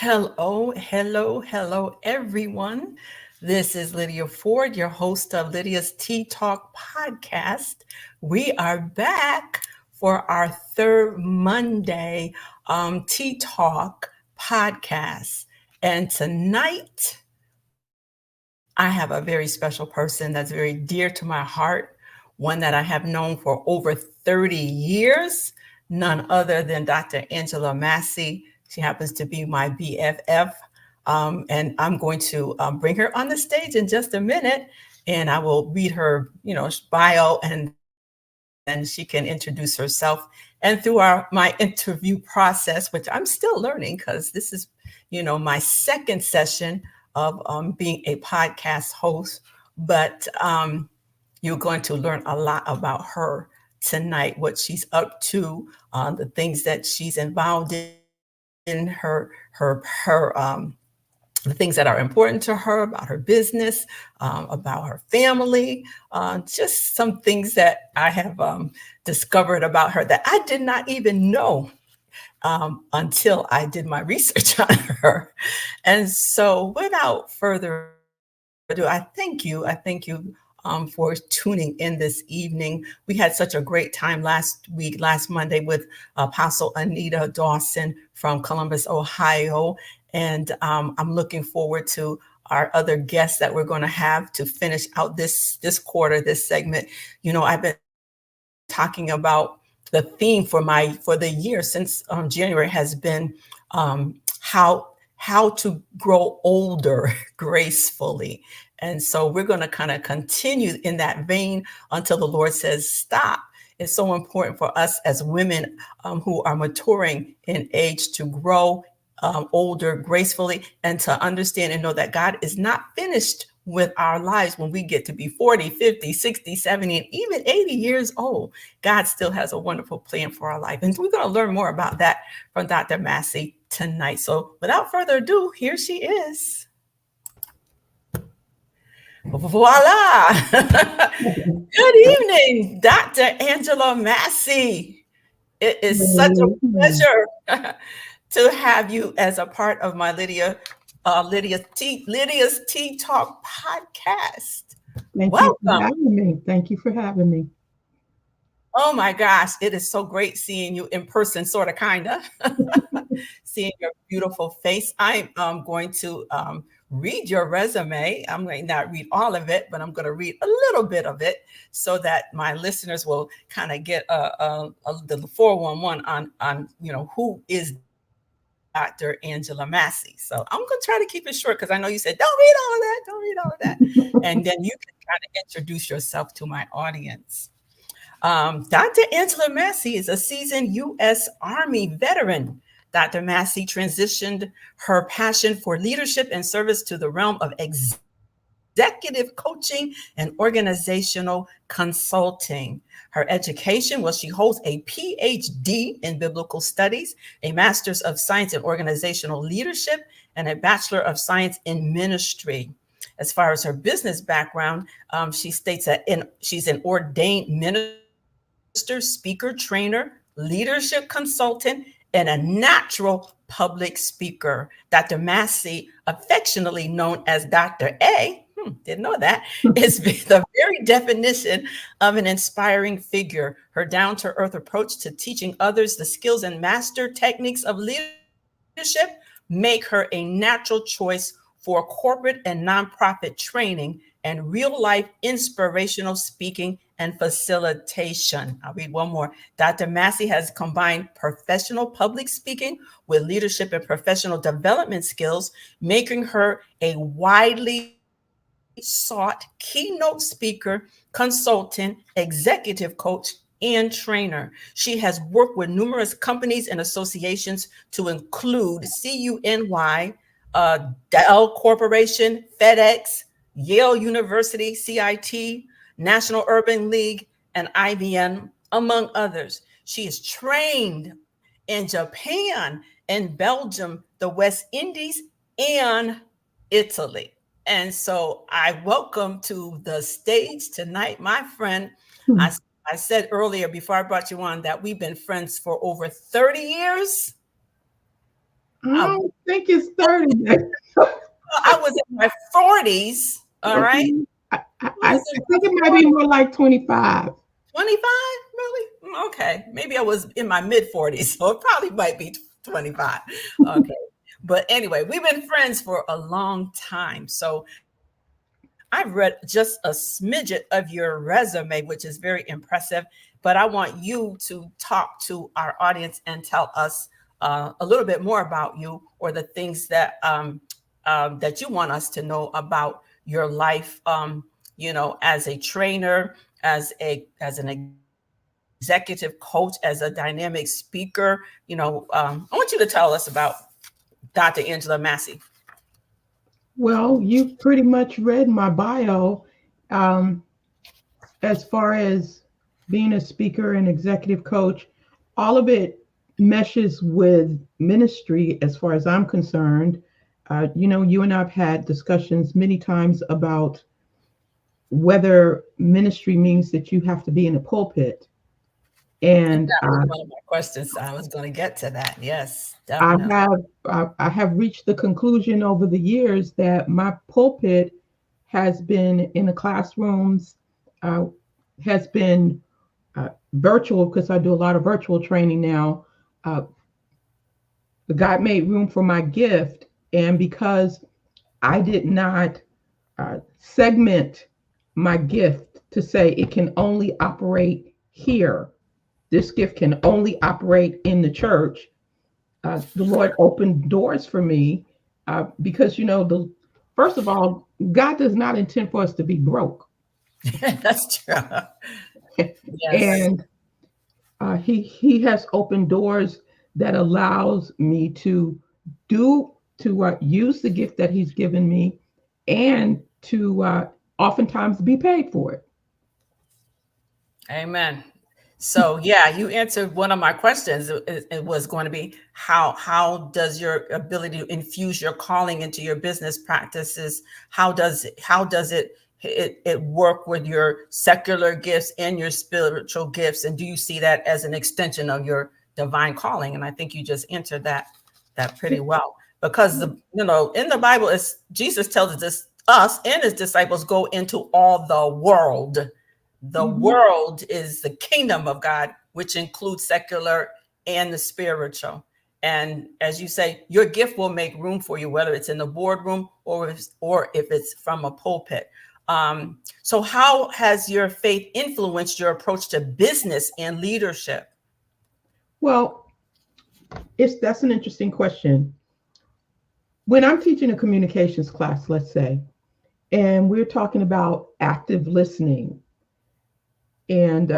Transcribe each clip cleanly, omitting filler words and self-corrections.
Hello, everyone. This is Lydia Ford, your host of Lydia's Tea Talk podcast. We are back for our third Monday Tea Talk podcast. And tonight, I have a very special person that's very dear to my heart, one that I have known for over 30 years, none other than Dr. Angela Massey. She happens to be my BFF. And I'm going to bring her on the stage in just a minute, and I will read her, bio, and then she can introduce herself. And through my interview process, which I'm still learning because this is, my second session of being a podcast host, but you're going to learn a lot about her tonight, what she's up to, the things that she's involved in, the things that are important to her about her business, about her family, just some things that I have discovered about her that I did not even know until I did my research on her. And so without further ado, I thank you. For tuning in this evening. We had such a great time last Monday, with Apostle Anita Dawson from Columbus, Ohio. And I'm looking forward to our other guests that we're going to have to finish out this quarter, this segment. I've been talking about the theme for the year since January has been how to grow older gracefully. And so we're going to kind of continue in that vein until the Lord says stop. It's so important for us as women who are maturing in age to grow older gracefully, and to understand and know that God is not finished with our lives when we get to be 40, 50, 60, 70, and even 80 years old. God still has a wonderful plan for our life. And we're going to learn more about that from Dr. Massey tonight. So without further ado, here she is. Voila! Good evening, Dr. Angela Massey. It is such a pleasure to have you as a part of my Lydia's Tea Talk podcast. Thank you for having me. Oh my gosh, it is so great seeing you in person, sort of, kind of. Seeing your beautiful face. I'm going to read your resume. I'm going to not read all of it, but I'm going to read a little bit of it so that my listeners will kind of get the 411 on who is Dr. Angela Massey. So I'm going to try to keep it short because I know you said, don't read all of that. And then you can kind of introduce yourself to my audience. Dr. Angela Massey is a seasoned U.S. Army veteran. Dr. Massey transitioned her passion for leadership and service to the realm of executive coaching and organizational consulting. Her education was she holds a PhD in biblical studies, a Master's of Science in Organizational Leadership, and a Bachelor of Science in Ministry. As far as her business background, she states that she's an ordained minister, speaker, trainer, leadership consultant, and a natural public speaker. Dr. Massey, affectionately known as Dr. A, didn't know that, is the very definition of an inspiring figure. Her down-to-earth approach to teaching others the skills and master techniques of leadership make her a natural choice for corporate and nonprofit training and real-life inspirational speaking and facilitation. I'll read one more. Dr. Massey has combined professional public speaking with leadership and professional development skills, making her a widely sought keynote speaker, consultant, executive coach, and trainer. She has worked with numerous companies and associations to include CUNY, Dell Corporation, FedEx, Yale University, CIT, National Urban League, and IBM, among others. She is trained in Japan and Belgium, the West Indies, and Italy. And so I welcome to the stage tonight, my friend. I said earlier before I brought you on that we've been friends for over 30 years. I I, don't think it's 30. I was in my 40s. All right. Okay. I I was in think it my might be more like 25. 25, really? Okay. Maybe I was in my mid 40s, so it probably might be 25. Okay. But anyway, we've been friends for a long time. So I've read just a smidget of your resume, which is very impressive. But I want you to talk to our audience and tell us a little bit more about you, or the things that you want us to know about your life. As a trainer, as an executive coach, as a dynamic speaker. I want you to tell us about Dr. Angela Massey. Well, you pretty much read my bio. Um, as far as being a speaker and executive coach, all of it meshes with ministry as far as I'm concerned. You and I've had discussions many times about whether ministry means that you have to be in a pulpit. And And that was one of my questions. I was going to get to that. Yes, I definitely. have I have reached the conclusion over the years that my pulpit has been in the classrooms, uh, has been virtual because I do a lot of virtual training now. Uh, God made room for my gift, and because I did not segment my gift to say it can only operate here, this gift can only operate in the church. The Lord opened doors for me because the first of all, God does not intend for us to be broke, That's true. Yes. and He has opened doors that allows me to use the gift that He's given me, and to oftentimes be paid for it. Amen. So yeah, you answered one of my questions. It was going to be how does your ability to infuse your calling into your business practices? How does it work with your secular gifts and your spiritual gifts? And do you see that as an extension of your divine calling? And I think you just answered that pretty well. Because in the Bible, Jesus tells us and his disciples go into all the world. The Mhm. world is the kingdom of God, which includes secular and the spiritual. And as you say, your gift will make room for you, whether it's in the boardroom or if it's from a pulpit. So how has your faith influenced your approach to business and leadership? Well, that's an interesting question. When I'm teaching a communications class, let's say, and we're talking about active listening, and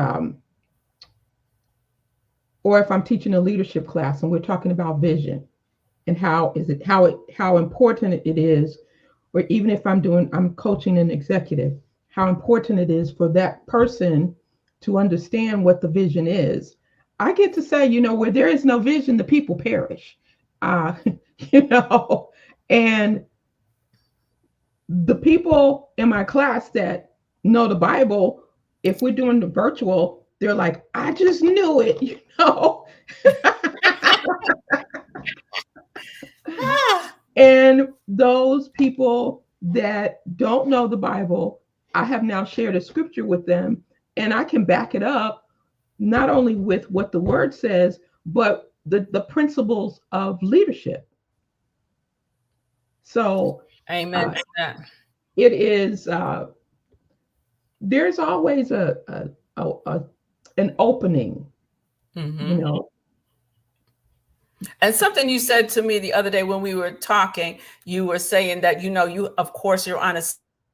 or if I'm teaching a leadership class and we're talking about vision and how important it is, or even if I'm coaching an executive, how important it is for that person to understand what the vision is. I get to say, where there is no vision, the people perish. Uh, you know, and the people in my class that know the Bible, if we're doing the virtual, they're like, I just knew it. Ah, And those people that don't know the Bible, I have now shared a scripture with them, and I can back it up not only with what the word says, but the principles of leadership. So amen uh, to that. it is, there's always a an opening, you Mhm. know. And something you said to me the other day when we were talking, you were saying that, you, of course, you're on a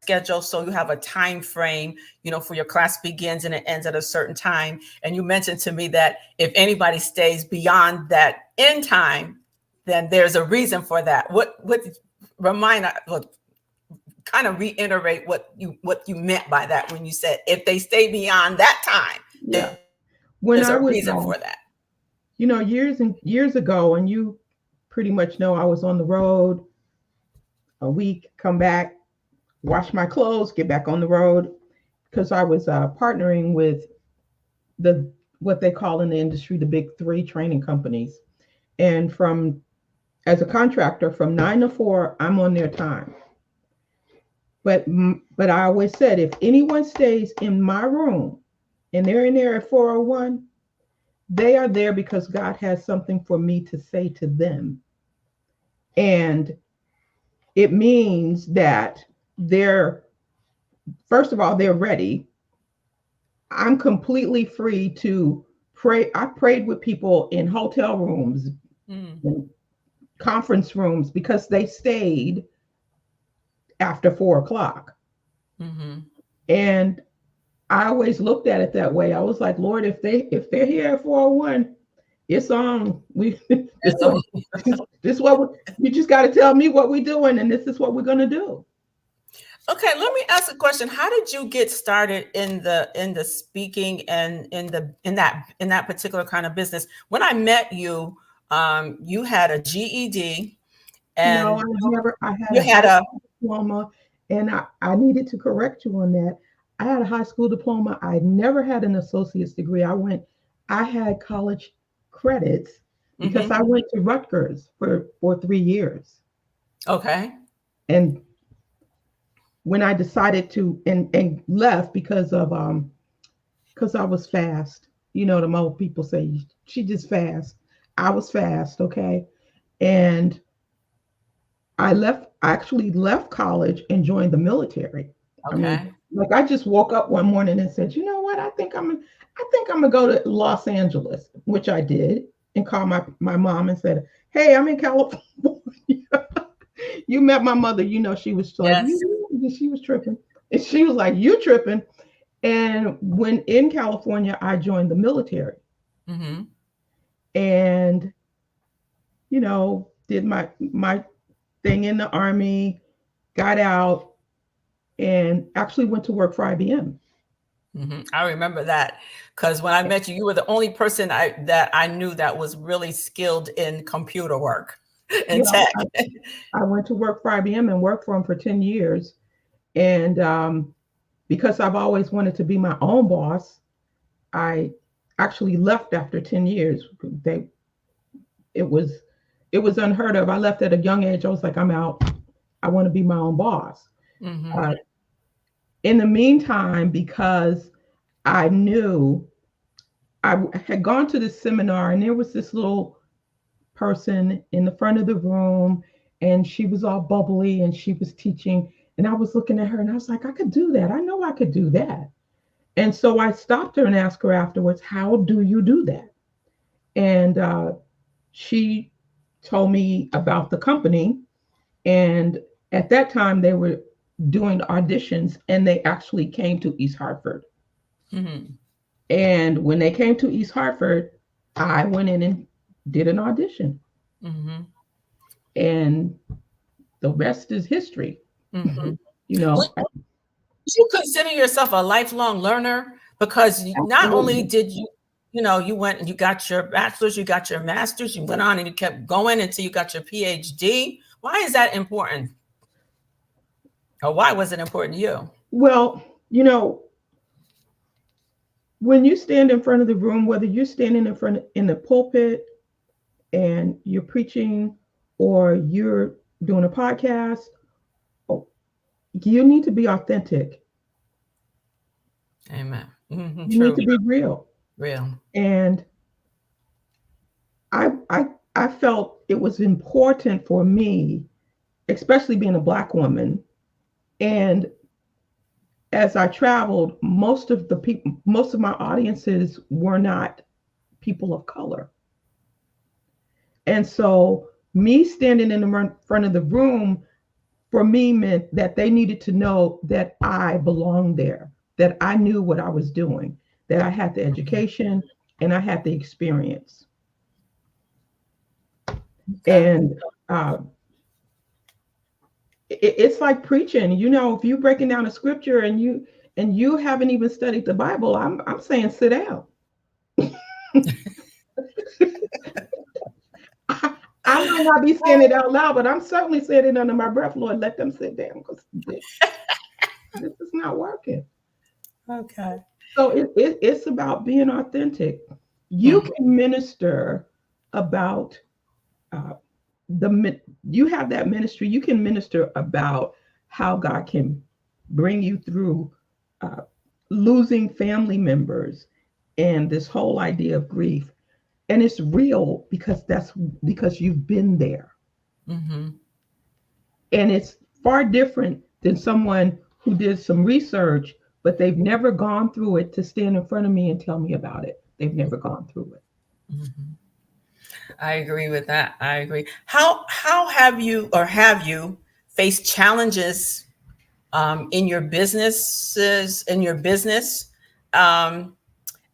schedule, so you have a time frame, for your class begins and it ends at a certain time. And you mentioned to me that if anybody stays beyond that end time, then there's a reason for that. What remind what kind of reiterate what you meant by that when you said if they stay beyond that time, Yeah. When there's I a was, reason for that. years and years ago, and you pretty much know I was on the road a week, come back, wash my clothes, get back on the road, because I was partnering with the what they call in the industry the big three training companies. And from as a contractor from 9 to 4, I'm on their time. But I always said, if anyone stays in my room and they're in there at 4:01, they are there because God has something for me to say to them. And it means that they're, first of all, they're ready. I'm completely free to pray. I prayed with people in hotel rooms, in conference rooms, because they stayed after 4 o'clock. And I always looked at it that way. I was like, Lord, if they're here at 4:01, it's on. This what you just got to tell me what we're doing, and this is what we're gonna do. Okay, let me ask a question. How did you get started in the speaking and in that particular kind of business? When I met you, you had a GED, No, and I had you a had high a school diploma, and I needed to correct you on that. I had a high school diploma. I never had an associate's degree. I had college credits because I went to Rutgers for 3 years. Okay. And when I decided to and left because I was fast. You know, the old people say she just fast. I was fast, okay? And I actually left college and joined the military. I mean, Okay. like I just woke up one morning and said, you know what? I think I'm gonna go to Los Angeles, which I did, and called my mom and said, hey, I'm in California. You met my mother, you know, she was like, Yes. she was tripping. And she was like, you tripping. And when in California, I joined the military and, you know, did my thing in the army, got out, and actually went to work for IBM. I remember that because when I met you, you were the only person that I knew that was really skilled in computer work and Yeah, tech. I went to work for IBM and worked for them for 10 years. And because I've always wanted to be my own boss, I actually left after 10 years. It was it was unheard of. I left at a young age. I was like, I'm out. I want to be my own boss. Uh, in the meantime, because I knew I had gone to this seminar and there was this little person in the front of the room and she was all bubbly and she was teaching. And I was looking at her and I was like, I could do that. I know I could do that. And so I stopped her and asked her afterwards, how do you do that? And she told me about the company. And at that time, they were doing auditions and they actually came to East Hartford. And when they came to East Hartford, I went in and did an audition. And the rest is history. You know, Would you consider yourself a lifelong learner? Because not only did you went and you got your bachelor's, you got your master's, you went on and you kept going until you got your PhD. Why is that important? Or why was it important to you? Well, you know, when you stand in front of the room, whether you're standing in the pulpit and you're preaching or you're doing a podcast, you need to be authentic. Amen. You True. need to be real. And I felt it was important for me, especially being a Black woman. And as I traveled, most of my audiences were not people of color. And so me standing in the front of the room for me meant that they needed to know that I belonged there, that I knew what I was doing, that I had the education and I had the experience. And it's like preaching. You know, if you're breaking down a scripture and you haven't even studied the Bible, I'm saying sit down. I might not be saying it out loud, but I'm certainly saying it under my breath. Lord, let them sit down because this is not working. Okay. So it's about being authentic. You can minister about you have that ministry, you can minister about how God can bring you through uh, losing family members and this whole idea of grief. And it's real because you've been there. Mm-hmm. And it's far different than someone who did some research, but they've never gone through it to stand in front of me and tell me about it. They've never gone through it. Mm-hmm. I agree with that. I agree. How have you faced challenges in your business, um,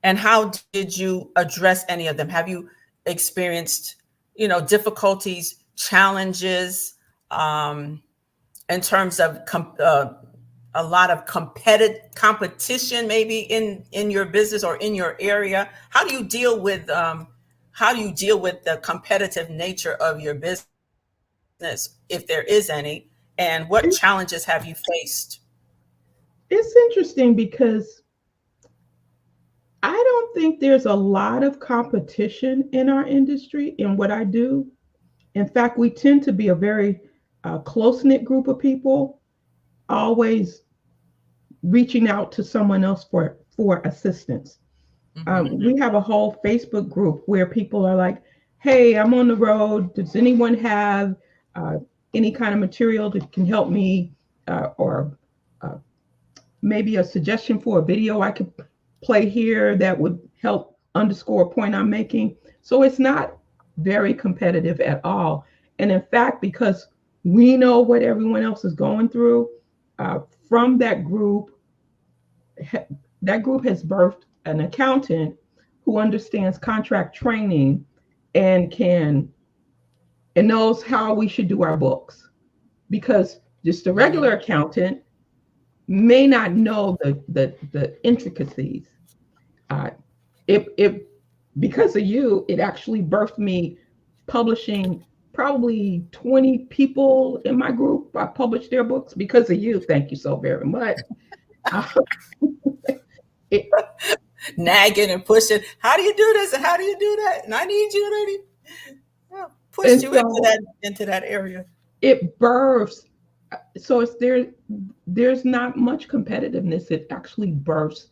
and how did you address any of them? Have you experienced, difficulties, challenges, um, in terms of a lot of competition, maybe in your business or in your area? How do you deal with the competitive nature of your business, if there is any, and what It, challenges have you faced? it's interesting because I don't think there's a lot of competition in our industry in what I do. In fact, we tend to be a very close knit group of people, always reaching out to someone else for assistance. Hmm. We have a whole Facebook group where people are like, "Hey, I'm on the road. Does anyone have uh, any kind of material that can help me, or uh, maybe a suggestion for a video I could play here that would help underscore a point I'm making?" So it's not very competitive at all. And in fact, because we know what everyone else is going through, uh, from that group has birthed an accountant who understands contract training and can and knows how we should do our books, because just a regular Hmm. accountant may not know the intricacies. Uh, it Because of you, it actually birthed me publishing probably 20 people in my group. I published their books because of you. Thank you so very much. Uh, it, Nagging and pushing. How do you do this and how do you do that? And I need you pushed and you into so that area. it births. So it's there's not much competitiveness. It actually births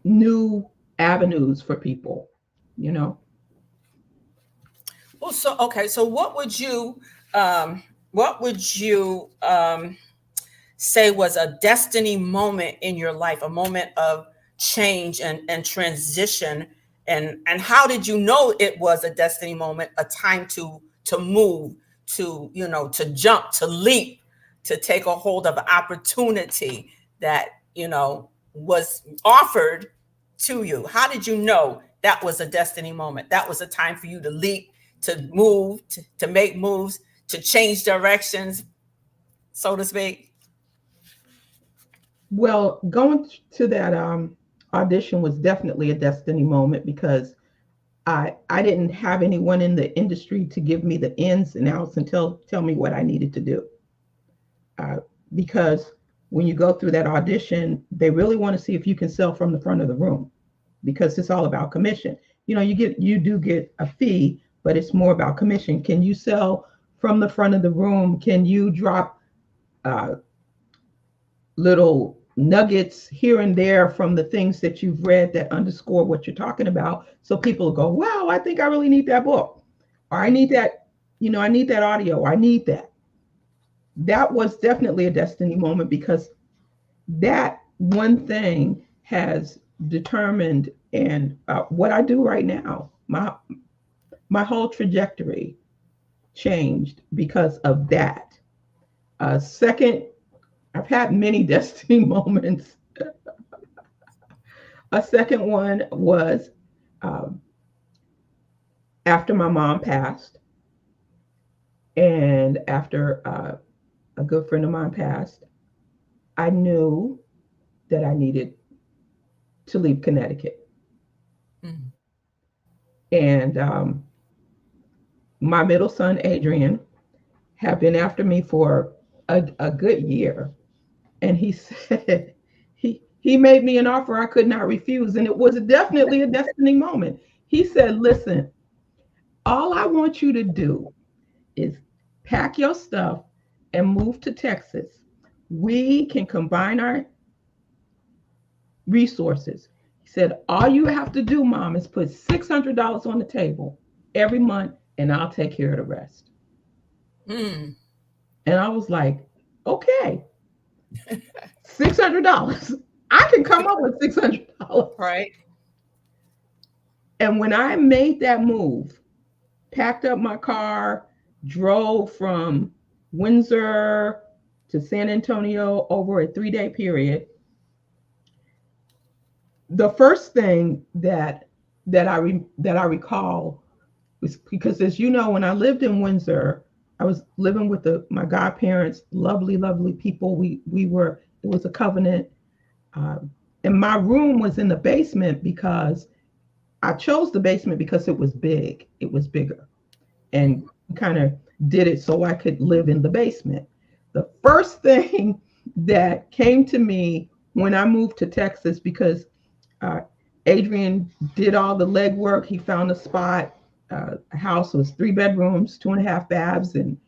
new avenues for people, you know. Well, so okay. So what would you say was a destiny moment in your life, a moment of change and transition, and how did you know it was a destiny moment, a time to move, to jump, to leap, to take a hold of an opportunity that was offered to you? How did you know that was a destiny moment, that was a time for you to leap, to move, to make moves, to change directions, so to speak? Well, going to that audition was definitely a destiny moment because I didn't have anyone in the industry to give me the ins and outs and tell me what I needed to do. Uh, because when you go through that audition, they really want to see if you can sell from the front of the room, because it's all about commission. You do get a fee, but it's more about commission. Can you sell from the front of the room? Can you drop uh, little nuggets here and there from the things that you've read that underscore what you're talking about, so people go, "Wow, I think I really need that book," or "I need that, I need that audio, I need that." That was definitely a destiny moment because that one thing has determined, and what I do right now, my whole trajectory changed because of that. Second, I've had many destiny moments. A second one was um, after my mom passed, and after a good friend of mine passed, I knew that I needed to leave Connecticut. Mm. And my middle son, Adrian, had been after me for a good year. And he said, he made me an offer I could not refuse. And it was definitely a destiny moment. He said, "Listen, all I want you to do is pack your stuff and move to Texas. We can combine our resources. He said, all you have to do, Mom, is put $600 on the table every month, and I'll take care of the rest. Mm. And I was like, okay, $600. I can come up with $600. Right. And when I made that move, packed up my car, drove from Windsor to San Antonio over a 3-day period, the first thing that I recall was, because as you know, when I lived in Windsor, I was living with my godparents, lovely, lovely people. It was a covenant. And my room was in the basement because I chose the basement because it was big. It was bigger. And kind of did it so I could live in the basement. The first thing that came to me when I moved to Texas, because Adrian did all the legwork, he found a spot. A house was 3 bedrooms, 2.5 baths, and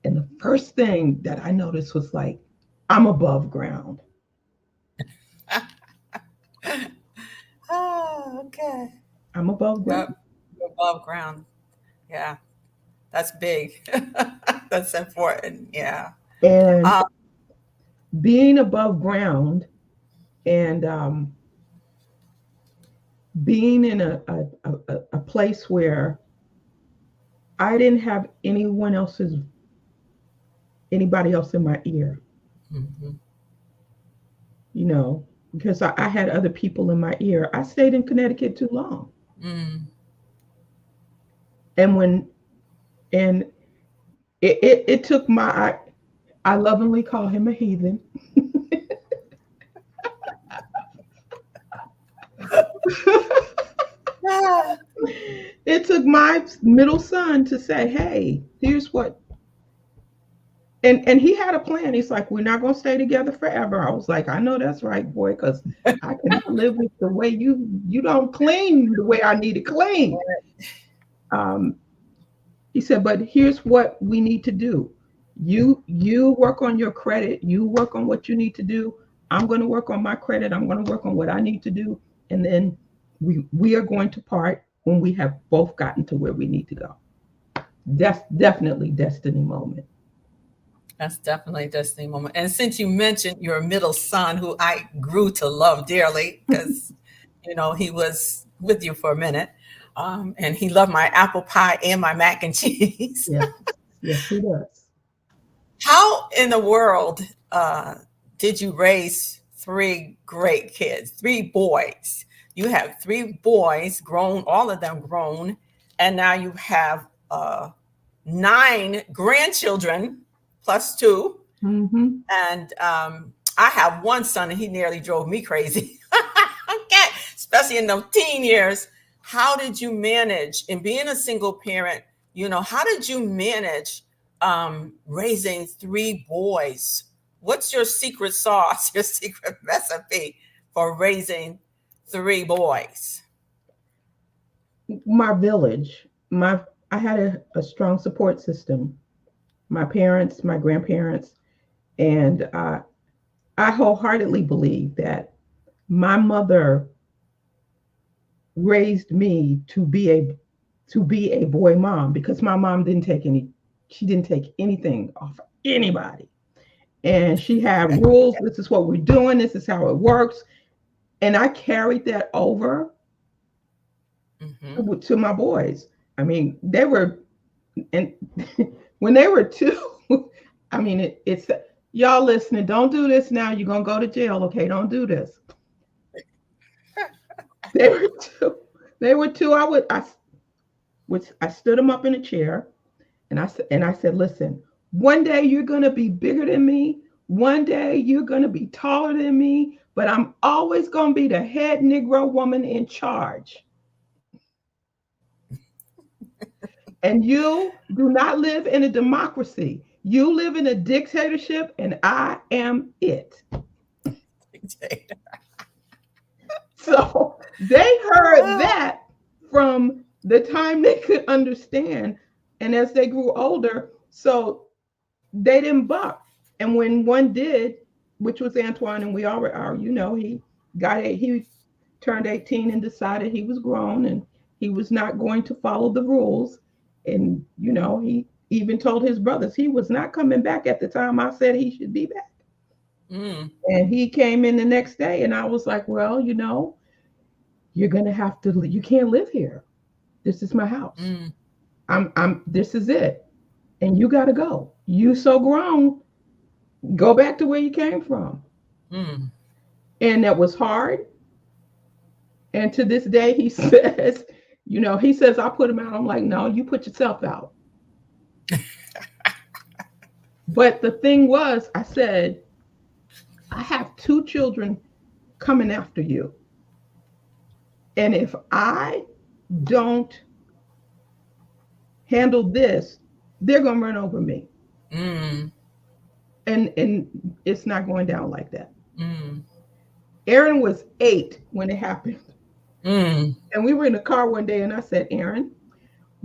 the first thing that I noticed was like, I'm above ground. Oh, okay. I'm above ground. Yep. Above ground. Yeah. That's big. That's important. Yeah. And being above ground and being in a place where I didn't have anybody else in my ear, Mm-hmm. you know, because I had other people in my ear. I stayed in Connecticut too long. Mm. And it took I lovingly call him a heathen. It took my middle son to say, hey, here's what. And he had a plan. He's like, we're not going to stay together forever. I was like, I know that's right, boy, because I cannot live with the way you don't clean the way I need to clean. He said, but here's what we need to do. You work on your credit. You work on what you need to do. I'm going to work on my credit. I'm going to work on what I need to do. And then we are going to part when we have both gotten to where we need to go. That's definitely destiny moment. That's definitely a destiny moment. And since you mentioned your middle son, who I grew to love dearly, because he was with you for a minute, and he loved my apple pie and my mac and cheese. Yes, he does. How in the world did you raise 3 great kids, 3 boys? You have 3 boys, grown, all of them grown, and now you have 9 grandchildren plus 2. Mm-hmm. And I have one son, and he nearly drove me crazy. Okay, especially in those teen years. How did you manage, in being a single parent, how did you manage raising 3 boys? What's your secret sauce, your secret recipe for raising 3 boys? My village, I had a strong support system. My parents, my grandparents, and I wholeheartedly believe that my mother raised me to be a boy mom, because my mom didn't take anything off anybody. And she had rules. This is what we're doing. This is how it works. And I carried that over to my boys. I mean, they were, and when they were 2, I mean, it's y'all listening, don't do this now. You're going to go to jail. Okay, don't do this. They were 2. I stood them up in a chair, and I said, listen, one day you're going to be bigger than me. One day you're going to be taller than me, but I'm always going to be the head Negro woman in charge. And you do not live in a democracy. You live in a dictatorship, and I am it. So they heard that from the time they could understand. And as they grew older, so they didn't buck. And when one did, which was Antoine, and we all are, he turned 18 and decided he was grown and he was not going to follow the rules. And, he even told his brothers he was not coming back at the time I said he should be back. Mm. And he came in the next day, and I was like, well, you're going to have to, you can't live here. This is my house. Mm. This is it. And you got to go. You so grown, go back to where you came from. Mm. And that was hard. And to this day, he says, he says, I put him out. I'm like, no, you put yourself out. But the thing was, I said, I have 2 children coming after you. And if I don't handle this, they're going to run over me. Mm. And it's not going down like that. Mm. Aaron was 8 when it happened. Mm. And we were in the car one day, and I said, Aaron,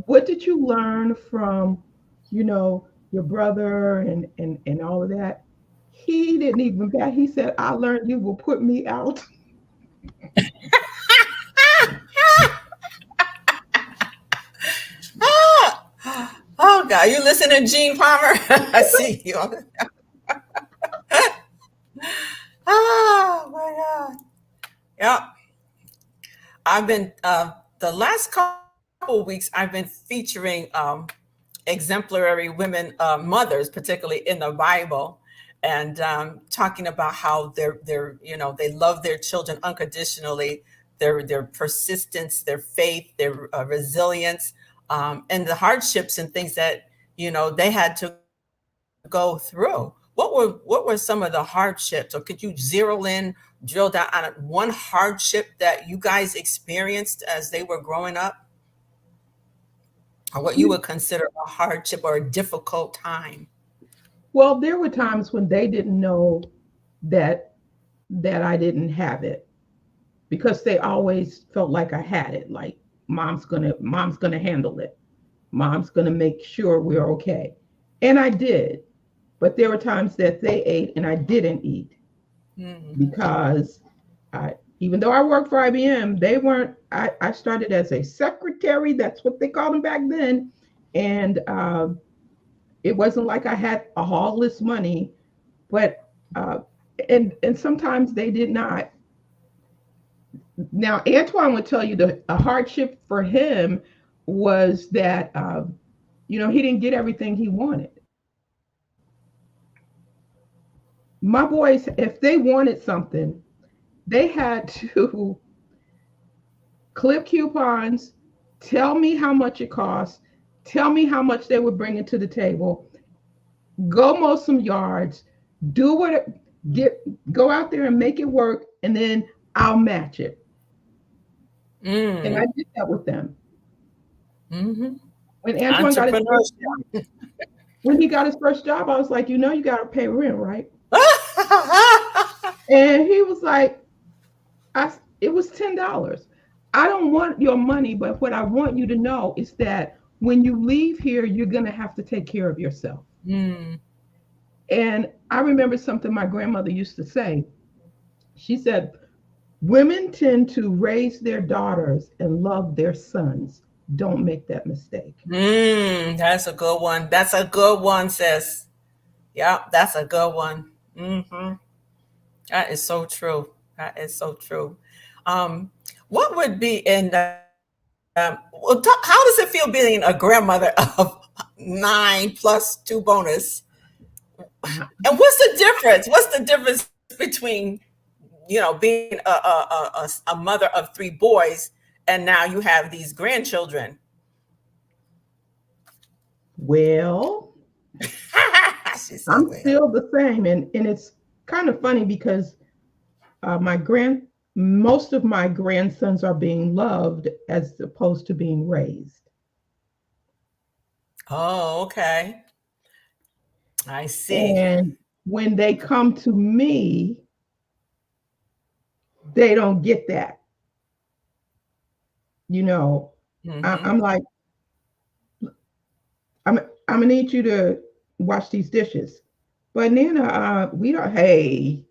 what did you learn from, your brother and all of that? He didn't even bat. He said, I learned you will put me out. Oh God, you listening, Gene Palmer? I see you. Oh my God. Yep. I've been the last couple of weeks I've been featuring exemplary women mothers, particularly in the Bible, and talking about how they love their children unconditionally, their persistence, their faith, their resilience, and the hardships and things that they had to go through. What were some of the hardships, or could you drill down on one hardship that you guys experienced as they were growing up, or what you would consider a hardship or a difficult time? Well, there were times when they didn't know that I didn't have it, because they always felt like I had it. Like mom's gonna handle it. Mom's gonna make sure we're okay. And I did. But there were times that they ate and I didn't eat, because even though I worked for IBM, they weren't. I started as a secretary. That's what they called them back then, and it wasn't like I had all this money, but and sometimes they did not. Now Antoine would tell you a hardship for him was that he didn't get everything he wanted. My boys, if they wanted something, they had to clip coupons, tell me how much it cost, tell me how much they would bring it to the table, go mow some yards, do what go out there and make it work, and then I'll match it. And I did that with them. Mm-hmm. When Antoine got his first job, when he got his first job, I was like, you got to pay rent, right? And he was like, it was $10. I don't want your money, but what I want you to know is that when you leave here, you're going to have to take care of yourself. And I remember something my grandmother used to say. She said, women tend to raise their daughters and love their sons. Don't make that mistake. That's a good one. That's a good one, sis. Yeah, that's a good one. That is so true. That is so true. What would be how does it feel being a grandmother of 9 plus 2 bonus? And what's the difference? What's the difference between being a mother of 3 boys and now you have these grandchildren? Well, I'm still the same, and it's kind of funny because most of my grandsons are being loved as opposed to being raised. Oh, okay. I see. And when they come to me, they don't get that. I'm like, I'm gonna need you to wash these dishes. But Nana, we don't. Hey,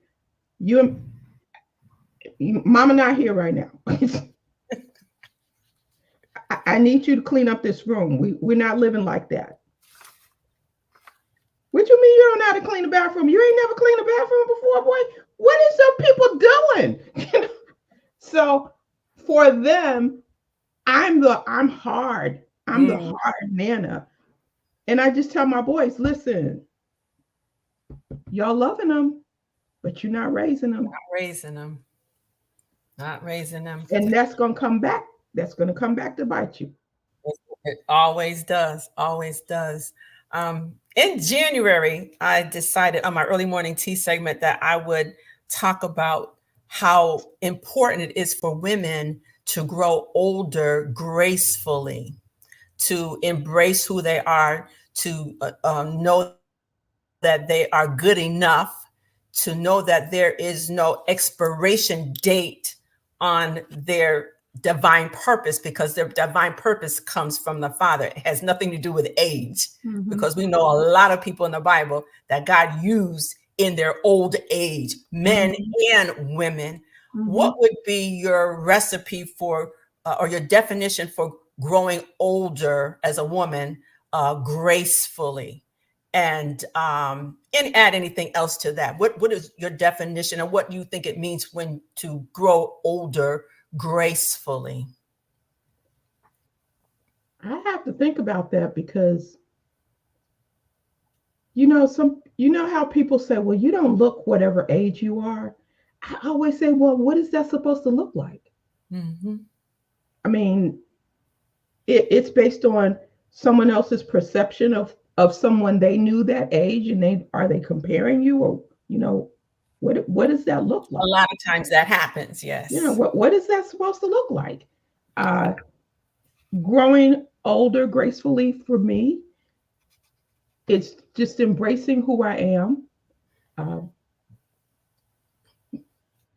you, Mama, not here right now. I need you to clean up this room. We're not living like that. What you mean you don't know how to clean the bathroom? You ain't never cleaned a bathroom before, boy. What is some people doing? So for them, I'm hard. I'm the hard Nana. And I just tell my boys, listen, y'all loving them, but you're not raising them. Not raising them. Not raising them. And that's gonna come back. That's gonna come back to bite you. It always does. Always does. In January, I decided on my early morning tea segment that I would talk about how important it is for women to grow older gracefully, to embrace who they are, to know that they are good enough, to know that there is no expiration date on their divine purpose, because their divine purpose comes from the Father. It has nothing to do with age, because we know a lot of people in the Bible that God used in their old age, men and women. What would be your recipe for, or your definition for growing older as a woman gracefully? And add anything else to that. What is your definition, and what do you think it means when to grow older gracefully? I have to think about that because you know how people say, well, you don't look whatever age you are. I always say, well, what is that supposed to look like? I mean, it's based on someone else's perception of someone they knew that age, and are they comparing you, or what does that look like? A lot of times that happens, yes. What is that supposed to look like? Growing older gracefully for me, it's just embracing who I am.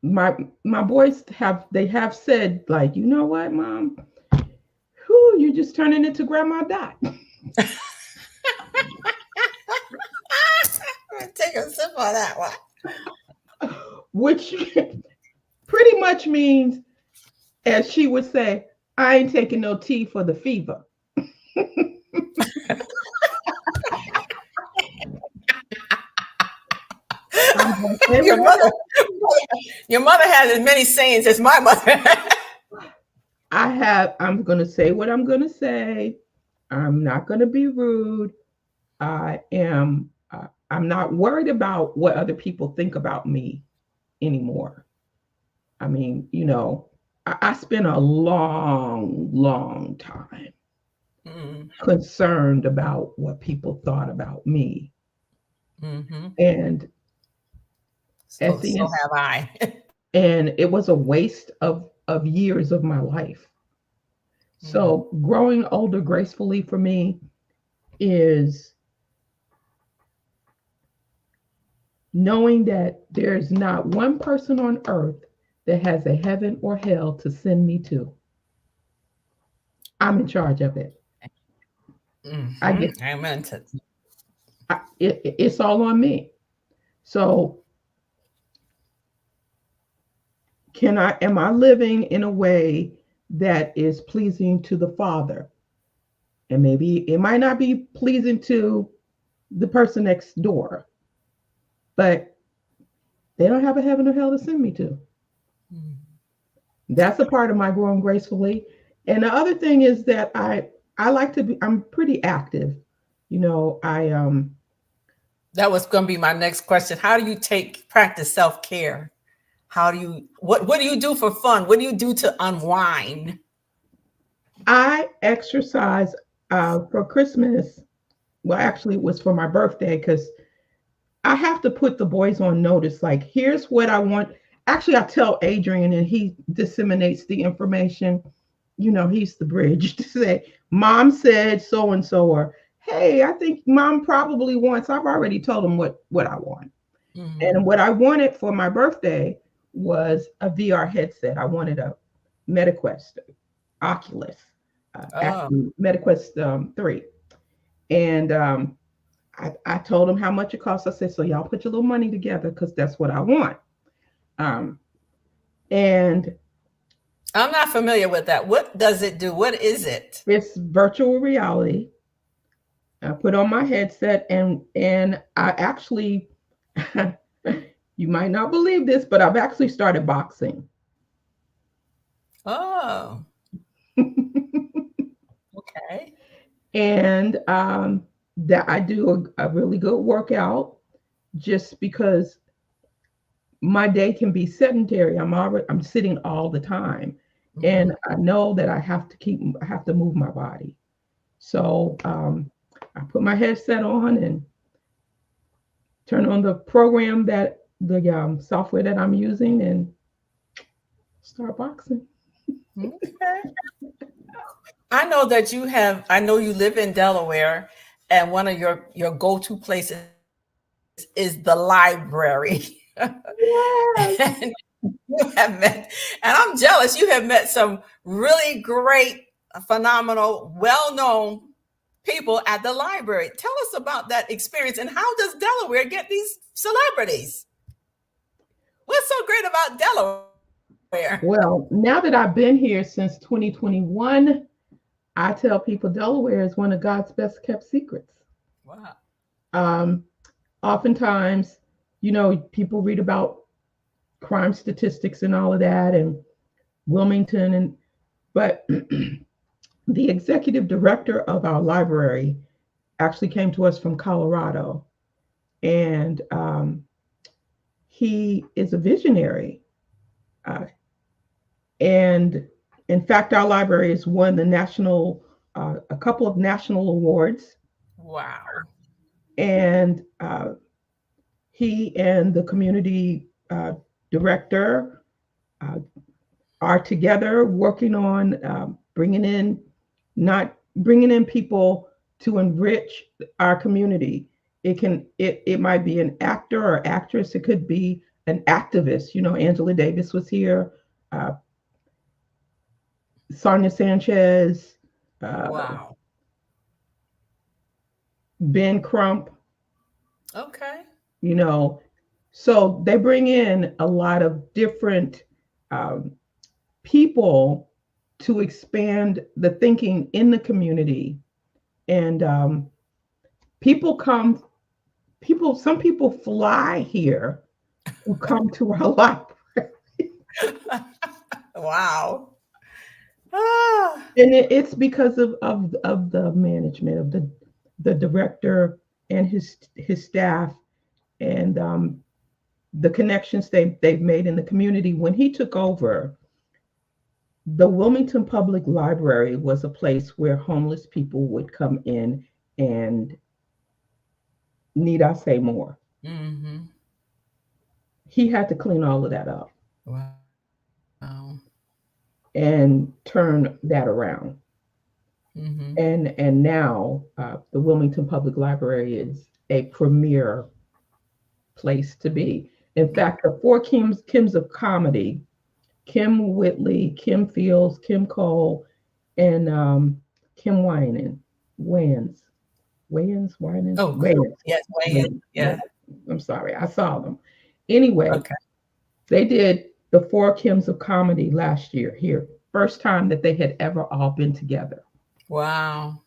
My boys have said, like, you know what, Mom, you're just turning into Grandma Dot. Take a sip on that one. Which pretty much means, as she would say, I ain't taking no tea for the fever. Your mother has as many sayings as my mother. I'm going to say what I'm going to say. I'm not going to be rude. I'm not worried about what other people think about me anymore. I mean, I spent a long time concerned about what people thought about me. And so have I. And it was a waste of years of my life. So growing older gracefully for me is knowing that there's not one person on earth that has a heaven or hell to send me to. I'm in charge of it. Amen. It's all on me. So am I living in a way that is pleasing to the Father? And maybe it might not be pleasing to the person next door, but they don't have a heaven or hell to send me to. That's a part of my growing gracefully. And the other thing is that I like to be, I'm pretty active. That was going to be my next question. How do you practice self-care? What do you do for fun? What do you do to unwind? I exercise for Christmas. Well, actually, it was for my birthday, because I have to put the boys on notice. Like, here's what I want. Actually, I tell Adrian, and he disseminates the information. He's the bridge to say, Mom said so and so, or hey, I think Mom probably wants. I've already told him what I want. And what I wanted for my birthday was a VR headset. I wanted a MetaQuest, Oculus, actually MetaQuest 3. And I told them how much it costs. I said, so y'all put your little money together because that's what I want. Um, and I'm not familiar with that. What does it do? What is it? it's virtual reality. I put on my headset and I actually you might not believe this, but I've actually started boxing. Oh, okay. And that I do a really good workout just because my day can be sedentary. I'm sitting all the time. Mm-hmm. And I know that I have to move my body. So I put my headset on and turn on the program that the software that I'm using and start boxing. Okay. I know that you have, I know you live in Delaware, and one of your go-to places is the library. Yes. And you have met, and I'm jealous, you have met some really great, phenomenal, well-known people at the library. Tell us about that experience and how does Delaware get these celebrities? What's so great about Delaware? Well, now that I've been here since 2021, I tell people Delaware is one of God's best kept secrets. Wow. Um, Oftentimes, people read about crime statistics and all of that, and Wilmington, but the executive director of our library actually came to us from Colorado, and he is a visionary. Uh, and in fact, our library has won a couple of national awards, Wow. and he and the community director uh, are together working on not bringing in people to enrich our community. It might be an actor or actress. It could be an activist. Angela Davis was here, uh, Sonia Sanchez, uh, Wow. Ben Crump. Okay. You know, so they bring in a lot of different um, people to expand the thinking in the community. And people come, some people fly here who come to our library. Wow. Ah. And it's because of the management of the director and his staff, and the connections they've made in the community. When he took over, the Wilmington Public Library was a place where homeless people would come in, and need I say more? Mm-hmm. He had to clean all of that up Wow. and turn that around. Mm-hmm. And now the Wilmington Public Library is a premier place to be. In fact, the four Kims of comedy, Kim Whitley, Kim Fields, Kim Cole, and Kim Wayans. Oh, good. Wayans. Yes, weigh in. Yeah, Yeah. I'm sorry, I saw them. Anyway, Okay. they did the four Kims of comedy last year here. First time that they had ever all been together. Wow.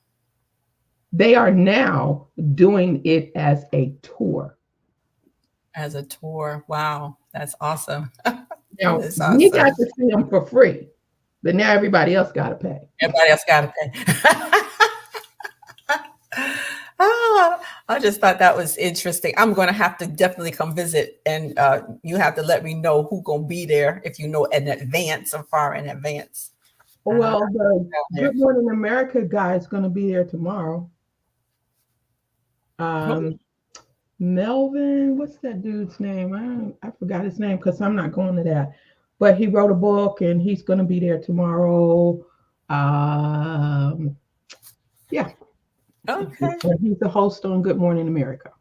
They are now doing it as a tour. As a tour. Wow. That's awesome. Now, That's we got awesome. to see them for free, but now everybody else got to pay. Everybody else got to pay. Ah, I just thought that was interesting. I'm going to have to definitely come visit, and you have to let me know who's going to be there if you know in advance or far in advance. Well, the There. Good Morning America guy is going to be there tomorrow. Oh, Melvin, what's that dude's name? I forgot his name because I'm not going to that. But he wrote a book and he's going to be there tomorrow. Yeah, okay. and he's the host on Good Morning America.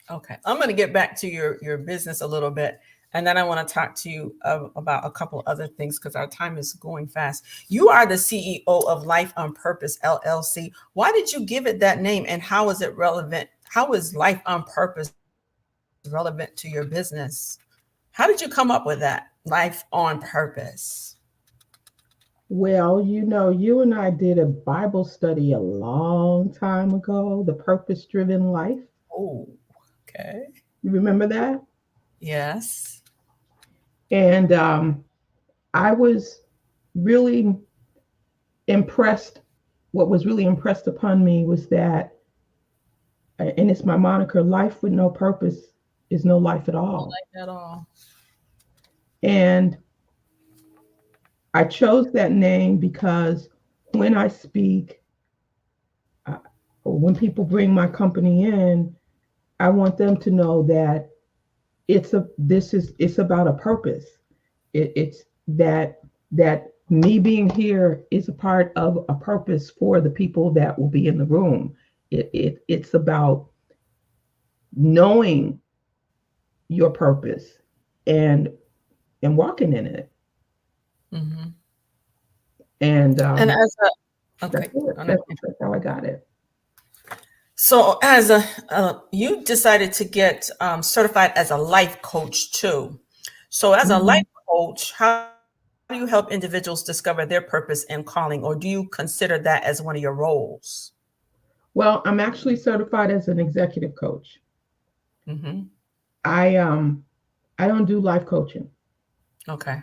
Okay. I'm going to get back to your business a little bit. And then I want to talk to you about a couple other things because our time is going fast. You are the CEO of Life on Purpose LLC. Why did you give it that name, and how is it relevant? How is Life on Purpose relevant to your business? How did you come up with that? Life on Purpose. Well, you and I did a Bible study a long time ago, the purpose driven life. Oh, okay. You remember that? Yes. And I was really impressed. What was really impressed upon me was that, and it's my moniker, life with no purpose is no life at Don't all. like that all. And I chose that name because when I speak, uh, when people bring my company in, I want them to know that it's about a purpose. It's that me being here is a part of a purpose for the people that will be in the room. It's about knowing your purpose and walking in it. Mm-hmm. And And as a that's okay, it. oh, no. That's how I got it. So as a you decided to get certified as a life coach too. So as a life Mhm. coach, how do you help individuals discover their purpose and calling, or do you consider that as one of your roles? Well, I'm actually certified as an executive coach. Hmm. I I don't do life coaching. Okay.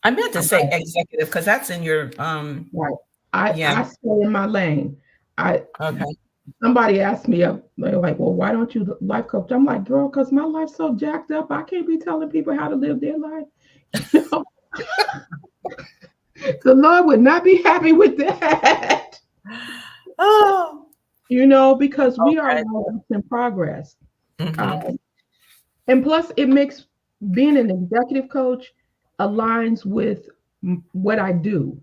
I meant to say I, executive because that's in your right. I yeah. I stay in my lane. I Okay. Somebody asked me, they're like, well, why don't you life coach? I'm like, girl, because my life's so jacked up. I can't be telling people how to live their life. You know, the Lord would not be happy with that. Oh, Because we are okay. all works in progress. Hmm. Um, and plus, it makes being an executive coach aligns with what I do.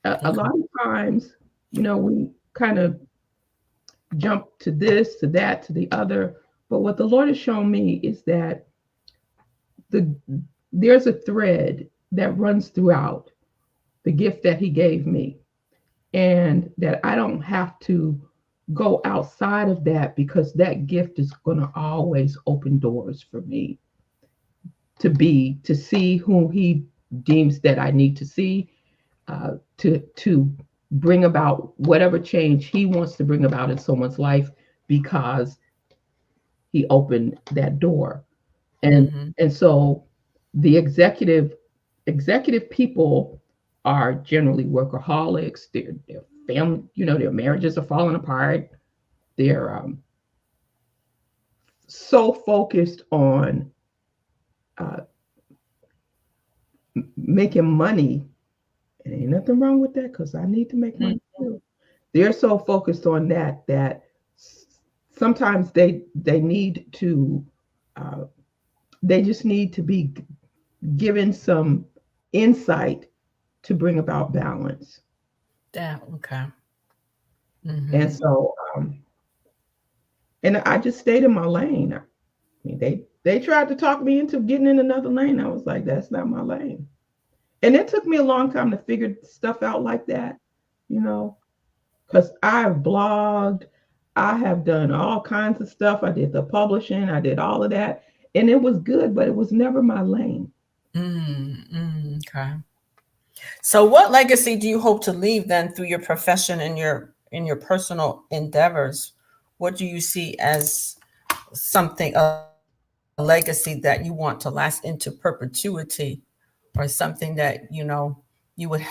A Okay. lot of times, we kind of jump to this, to that, to the other. But what the Lord has shown me is that the there's a thread that runs throughout the gift that He gave me, and that I don't have to go outside of that because that gift is going to always open doors for me to see who He deems that I need to see, to bring about whatever change He wants to bring about in someone's life because He opened that door. and Hmm. and so the executive people are generally workaholics. Their family, their marriages are falling apart. They're so focused on uh, making money. And ain't nothing wrong with that because I need to make money too. They're so focused on that sometimes they need to uh, they just need to be given some insight to bring about balance. Yeah. Okay. And Hmm. so, and I just stayed in my lane. I mean, they tried to talk me into getting in another lane. I was like, that's not my lane. And it took me a long time to figure stuff out like that, you know, because I've blogged, I have done all kinds of stuff. I did the publishing, I did all of that, and it was good, but it was never my lane. Okay. So what legacy do you hope to leave then through your profession and your personal endeavors? What do you see as something, a legacy that you want to last into perpetuity, or something that you would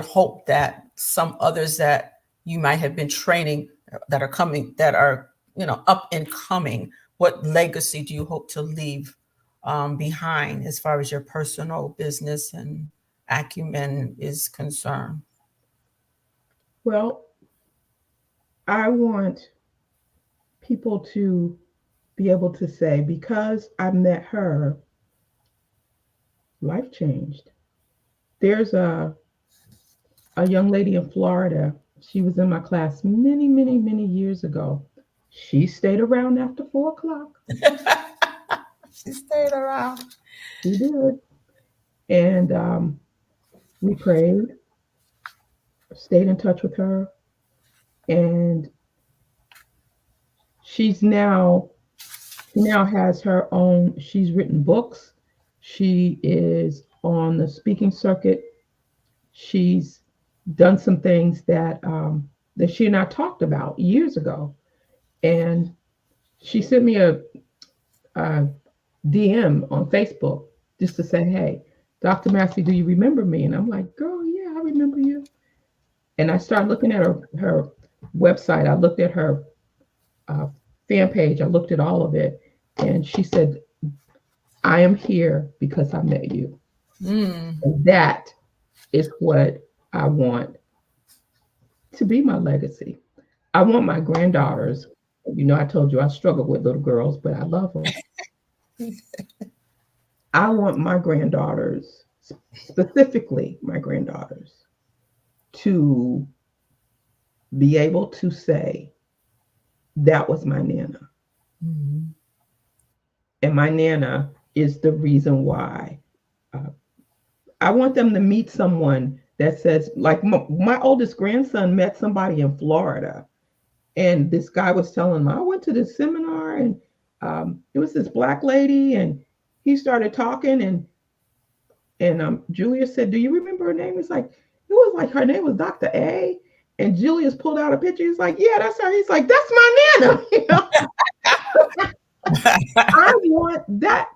hope that some others that you might have been training that are coming that are up and coming, what legacy do you hope to leave behind as far as your personal business and acumen is concerned? Well, I want people to be able to say, because I met her, life changed. There's a young lady in Florida. She was in my class many, many, many years ago. She stayed around after 4 o'clock. She stayed around. She did. And we prayed, stayed in touch with her, and she's now she now has her own. She's written books. She is on the speaking circuit. She's done some things that she and I talked about years ago, and she sent me a DM on Facebook just to say, "Hey, Dr. Massey, do you remember me?" And I'm like, "Girl, yeah, I remember you." And I started looking at her website. I looked at her uh, fan page. I looked at all of it, and she said, "I am here because I met you." Mm. And that is what I want to be my legacy. I want my granddaughters. I told you I struggle with little girls, but I love them. I want my granddaughters, specifically my granddaughters, to be able to say, that was my Nana. Mm. And my Nana is the reason why. Uh, I want them to meet someone that says, like my oldest grandson met somebody in Florida. And this guy was telling him, I went to this seminar and it was this black lady. And he started talking. And Julius said, do you remember her name? He's like, it was like her name was Dr. A. And Julius pulled out a picture. He's like, yeah, that's her. He's like, that's my Nana. I want that.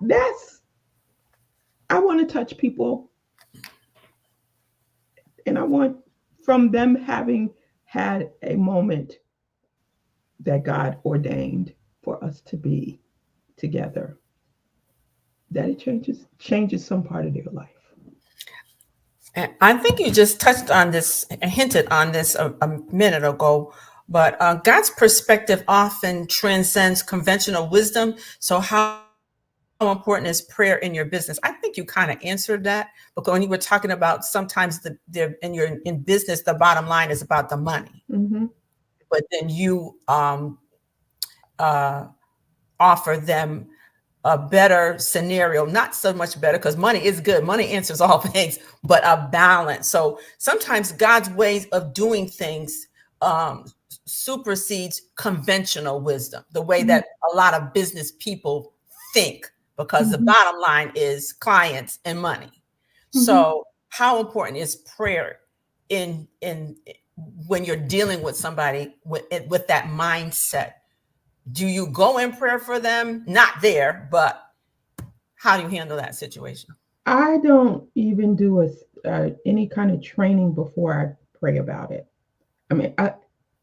I want to touch people. And I want from them having had a moment that God ordained for us to be together, that it changes some part of their life. And I think you just touched on this, hinted on this a minute ago, but God's perspective often transcends conventional wisdom. So how important is prayer in your business? I think you kind of answered that, because when you were talking about sometimes in business, the bottom line is about the money, Mm-hmm. but then you offer them a better scenario, not so much better, because money is good. Money answers all things, but a balance. So sometimes God's ways of doing things supersedes conventional wisdom, the way that a lot of business people think, because the bottom line is clients and money. So how important is prayer in when you're dealing with somebody with that mindset? Do you go in prayer for them? Not there, but how do you handle that situation? I don't even do any kind of training before I pray about it. I mean,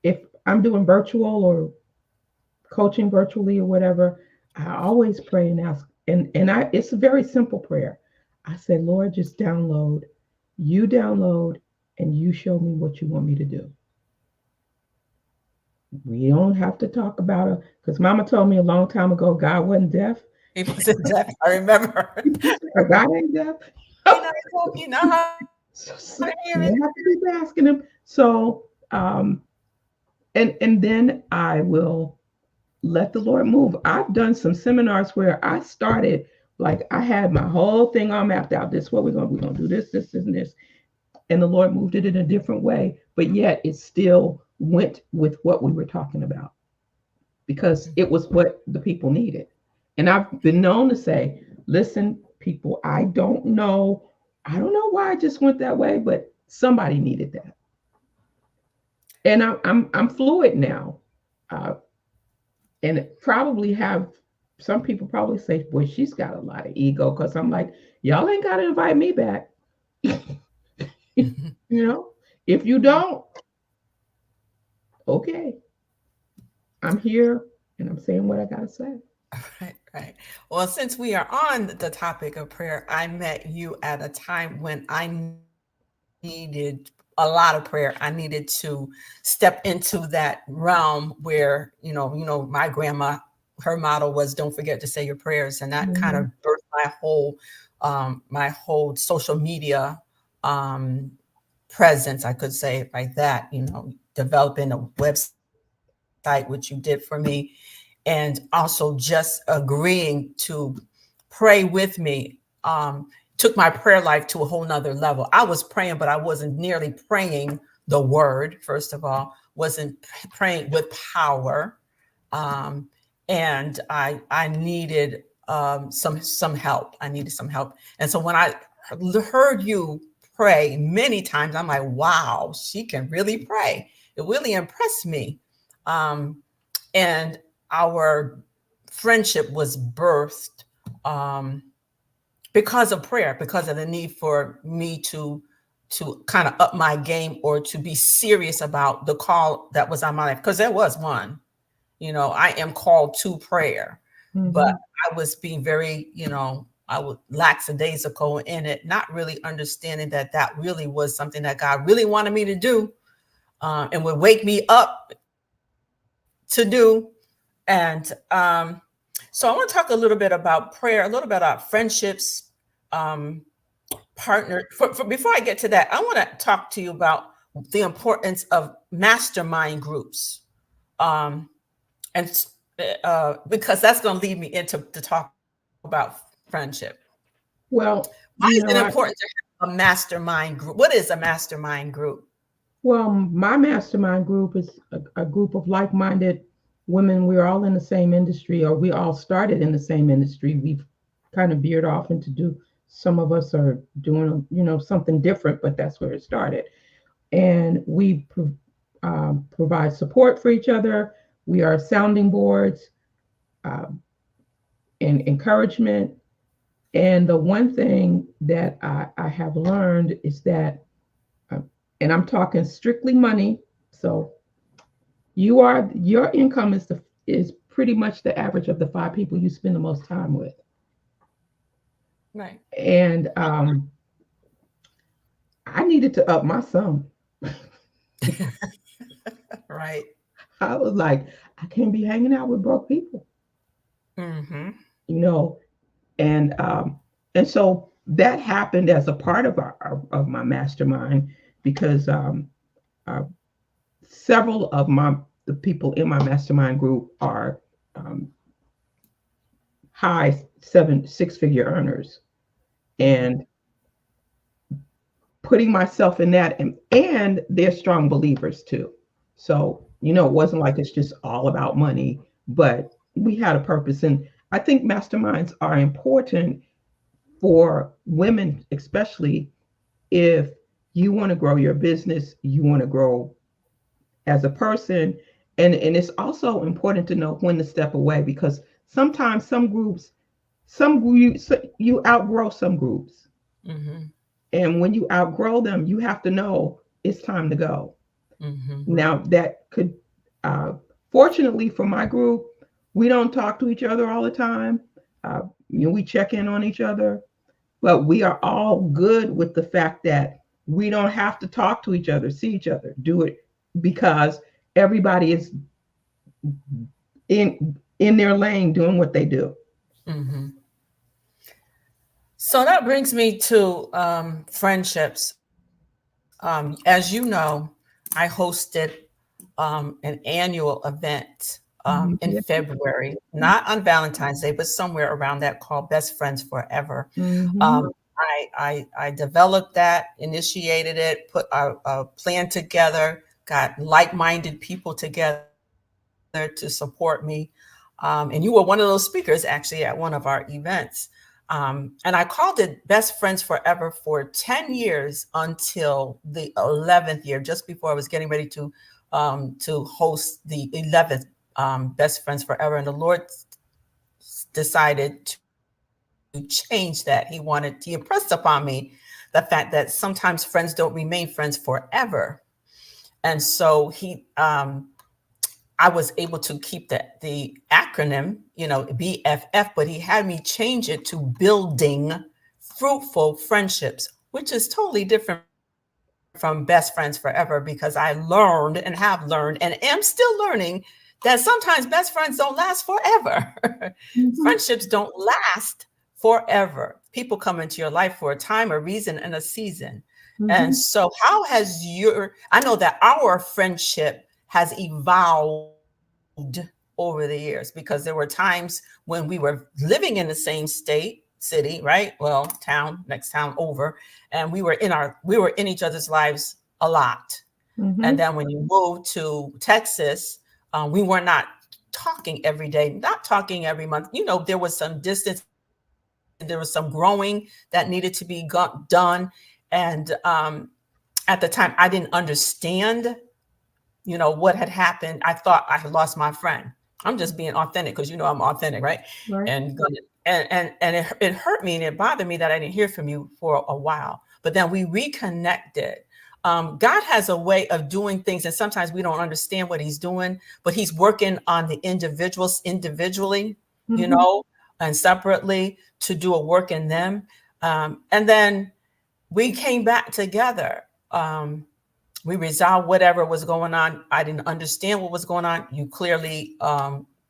if I'm doing virtual or coaching virtually or whatever, I always pray and ask. And it's a very simple prayer. I say, Lord, just download. You download and you show me what you want me to do. We don't have to talk about it, because Mama told me a long time ago God wasn't deaf. He wasn't deaf. I remember. God ain't deaf. You know how So to hear you it. have to keep asking him. So and then I will let the Lord move. I've done some seminars where I started, like I had my whole thing all mapped out. This is what we're gonna do this, and this. And the Lord moved it in a different way, but yet it still went with what we were talking about, because it was what the people needed. And I've been known to say, listen, people, I don't know why I just went that way, but somebody needed that. And I'm fluid now. And probably have some people probably say, boy, she's got a lot of ego, because I'm like, y'all ain't got to invite me back. If you don't, okay, I'm here and I'm saying what I got to say. Right. Well, since we are on the topic of prayer, I met you at a time when I needed a lot of prayer. I needed to step into that realm where, my grandma, her motto was, don't forget to say your prayers. And that kind of birthed my whole social media presence, I could say it like that, developing a website, which you did for me, and also just agreeing to pray with me, took my prayer life to a whole nother level. I was praying, but I wasn't nearly praying the word, first of all, wasn't praying with power. Um, and I needed some help. I needed some help. And so when I heard you pray many times, I'm like, wow, she can really pray. It really impressed me. And our friendship was birthed because of prayer, because of the need for me to kind of up my game or to be serious about the call that was on my life, because there was one. I am called to prayer, but I was being very, I was lackadaisical in it, not really understanding that that really was something that God really wanted me to do, and would wake me up to do. And so I want to talk a little bit about prayer, a little bit about friendships, partner. Before I get to that, I want to talk to you about the importance of mastermind groups. And because that's going to lead me into to talk about friendship. Well, Why is it important to have a mastermind group? What is a mastermind group? well, my mastermind group is a group of like-minded women. We're all in the same industry, or we all started in the same industry. We've kind of veered off into some of us are doing, something different, but that's where it started. And we provide support for each other. We are sounding boards, and encouragement. And the one thing that I have learned is that, and I'm talking strictly money. So your income is pretty much the average of the 5 people you spend the most time with. Right. And I needed to up my sum. Right. I was like, I can't be hanging out with broke people. Mm-hmm. And so that happened as a part of of my mastermind, because several of the people in my mastermind group are high 6-figure earners, and putting myself in that, and they're strong believers too. So it wasn't like it's just all about money, but we had a purpose. And I think masterminds are important for women, especially if you want to grow your business, you want to grow as a person. And it's also important to know when to step away, because sometimes some groups you outgrow some groups. Mm-hmm. And when you outgrow them, you have to know it's time to go. Mm-hmm. Now, that could, fortunately for my group, we don't talk to each other all the time. We check in on each other, but we are all good with the fact that we don't have to talk to each other, see each other, do it, because everybody is in their lane doing what they do. Mm-hmm. So that brings me to friendships. As you know, I hosted an annual event in Yeah. February, not on Valentine's Day, but somewhere around that, called Best Friends Forever. Mm-hmm. I developed that, initiated it, put a plan together, got like-minded people together to support me. And you were one of those speakers actually at one of our events. And I called it Best Friends Forever for 10 years until the 11th year, just before I was getting ready to host the 11th Best Friends Forever. And the Lord decided to change that. He impressed upon me the fact that sometimes friends don't remain friends forever. And so I was able to keep the acronym, BFF, but he had me change it to Building Fruitful Friendships, which is totally different from Best Friends Forever, because I learned and have learned and am still learning that sometimes best friends don't last forever. Mm-hmm. Friendships don't last forever. People come into your life for a time, a reason, and a season. And Mm-hmm. so I know that our friendship has evolved over over the years, because there were times when we were living in the same city, right? Well, town, next town over, and we were in each other's lives a lot. And Mm-hmm. then when you moved to Texas, we were not talking every day, not talking every month. There was some distance, there was some growing that needed to be done. And at the time, I didn't understand, what had happened. I thought I had lost my friend. I'm just being authentic, because I'm authentic, right? Right. And it hurt me and it bothered me that I didn't hear from you for a while. But then we reconnected. God has a way of doing things, and sometimes we don't understand what He's doing, but He's working on the individuals individually, you Mm-hmm. know, and separately to do a work in them. And then we came back together. We resolved whatever was going on. I didn't understand what was going on. You clearly,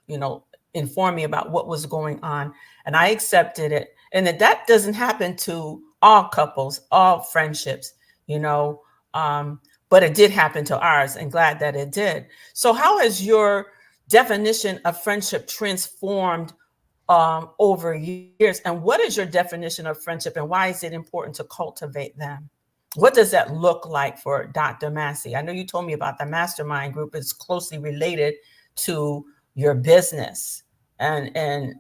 you know, informed me about what was going on, and I accepted it. And that doesn't happen to all couples, all friendships, you know, but it did happen to ours, and glad that it did. So, how has your definition of friendship transformed over years? And what is your definition of friendship, and why is it important to cultivate them? What does that look like for Dr. Massey? I know you told me about the mastermind group. It's closely related to your business. And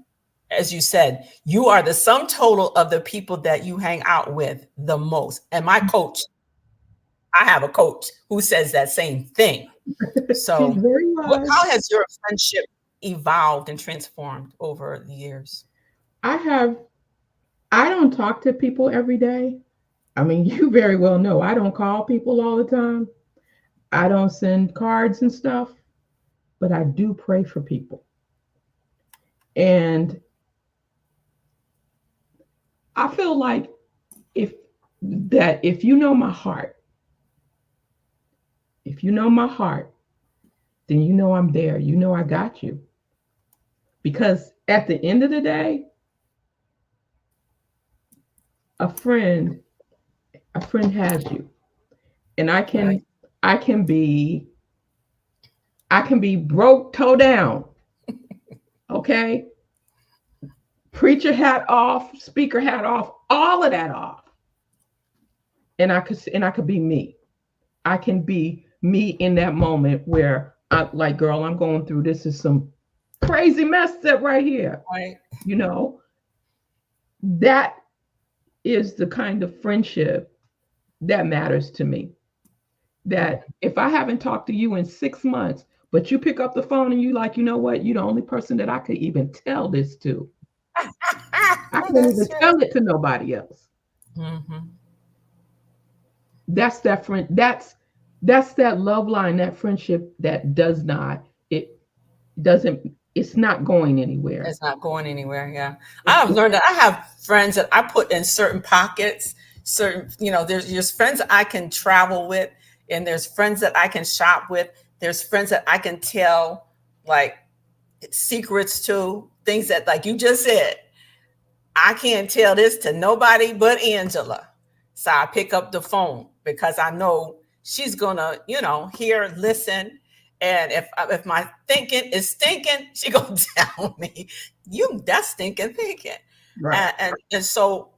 as you said, you are the sum total of the people that you hang out with the most. And my coach, I have a coach who says that same thing. She's So very wise. how has your friendship evolved and transformed over the years? I have, I don't talk to people every day. I mean, you very well know I don't call people all the time. I don't send cards and stuff, but I do pray for people. And I feel like if if you know my heart, if you know my heart, then you know I'm there. You know I got you. Because at the end of the day, a friend, a friend has you. And Right. I can be I can be broke toe down, okay? Preacher hat off, speaker hat off, all of that off. And I could be me. I can be me in that moment where I like, girl, I'm going through this is some crazy mess that right here. Right. You know, that is the kind of friendship that matters to me. That if I haven't talked to you in 6 months, but you pick up the phone and you like, you know what, you're the only person that I could even tell this to. I can't even That's true. tell it to nobody else. Hmm. That's that friend. That's that love line, that friendship that does not. It doesn't. It's not going anywhere. It's not going anywhere. Yeah. I've It's learned that I have friends that I put in certain pockets, certain, there's just friends that I can travel with, and there's friends that I can shop with. There's friends that I can tell like secrets to, things that, like you just said, I can't tell this to nobody but Angela. So I pick up the phone because I know she's gonna, hear, listen. And if my thinking is stinking, she gonna tell me, you that's stinking thinking. right. And so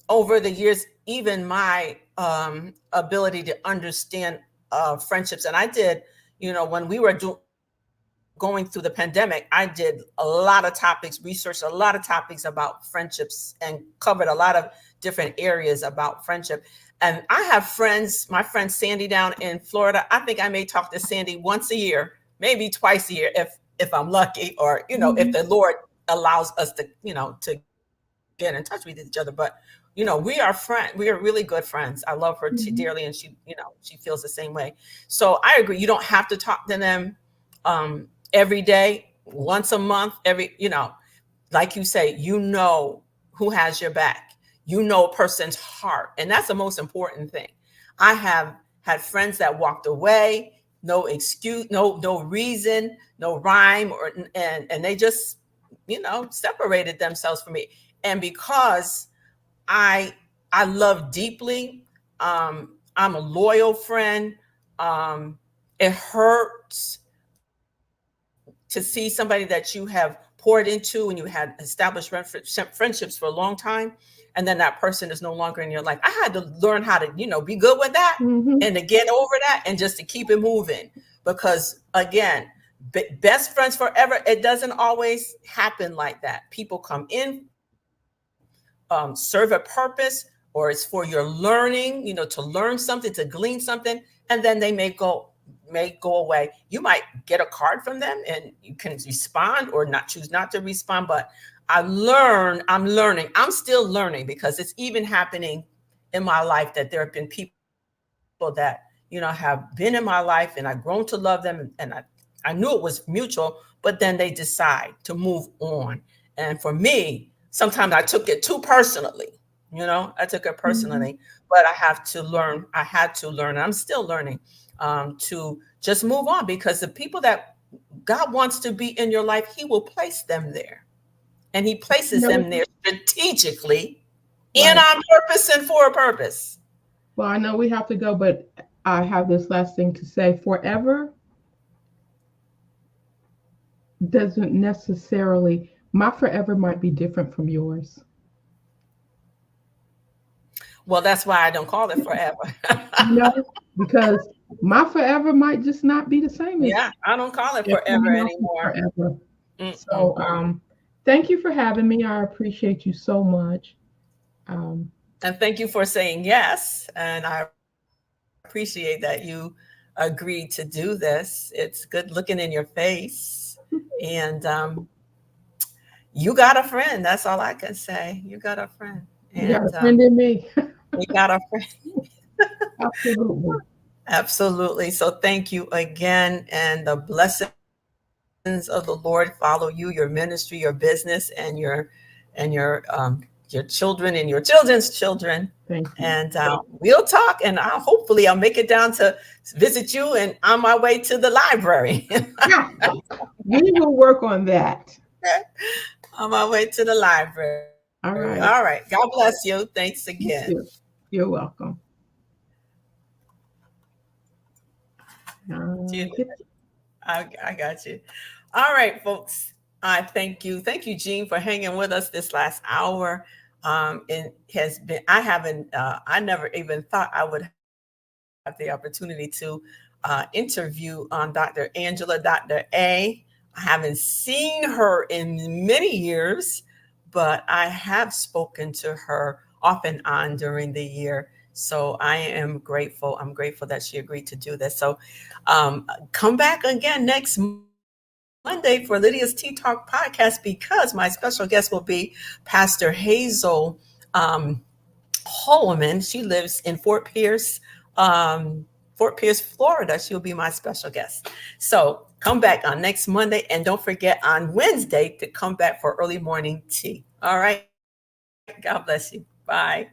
over the years, even my ability to understand friendships, and I did, when we were going through the pandemic, I did a lot of topics, researched a lot of topics about friendships, and covered a lot of different areas about friendship. And I have friends, my friend Sandy down in Florida. I think I may talk to Sandy once a year, maybe twice a year if I'm lucky, or if Mhm. the Lord allows us to, to get in touch with each other. But we are friends. We are really good friends. I love her Mhm. dearly, and she feels the same way. So I agree. You don't have to talk to them every day, once a month, like you say, who has your back. You know a person's heart, and that's the most important thing. I have had friends that walked away, no excuse, no reason, no rhyme, and they just separated themselves from me. And because I I love deeply, I'm a loyal friend. It hurts to see somebody that you have poured into and you had established friendships for a long time, and then that person is no longer in your life. I had to learn how to, be good with that and to get over that and just to keep it moving. Because again, best friends forever, it doesn't always happen like that. People come in, serve a purpose, or it's for your learning, to learn something, to glean something, and then they may go away. You might get a card from them and you can respond or choose not to respond. But I'm learning. I'm still learning, because it's even happening in my life that there have been people that, have been in my life and I've grown to love them. And I knew it was mutual, but then they decide to move on. And for me, sometimes I took it too personally. I took it personally, but I had to learn. I'm still learning to just move on, because the people that God wants to be in your life, he will place them there. And he places them there strategically and on purpose and for a purpose. Well, I know we have to go, but I have this last thing to say. Forever doesn't necessarily, my forever might be different from yours. Well, that's why I don't call it forever. Because my forever might just not be the same. Yeah, I don't call it forever anymore. Forever. So thank you for having me. I appreciate you so much. And thank you for saying yes. And I appreciate that you agreed to do this. It's good looking in your face. And you got a friend. That's all I can say. You got a friend. And, you got a friend in me. We got a friend. Absolutely. Absolutely. So thank you again. And the blessings of the Lord follow you, your ministry, your business, and your children and your children's children. Thank you. And we'll talk, and hopefully I'll make it down to visit you and on my way to the library. We will work on that. On my way to the library. All right. All right. God bless you. Thanks again. You're welcome. I got you. All right, folks. I thank you. Thank you, Jean, for hanging with us this last hour. It has been, I never even thought I would have the opportunity to interview Dr. Angela, Dr. A. I haven't seen her in many years, but I have spoken to her off and on during the year. So I am grateful. I'm grateful that she agreed to do this. So come back again next Monday for Lydia's Tea Talk podcast, because my special guest will be Pastor Hazel Holloman. She lives in Fort Pierce, Florida. She'll be my special guest. So come back on next Monday, and don't forget on Wednesday to come back for early morning tea. All right. God bless you. Bye.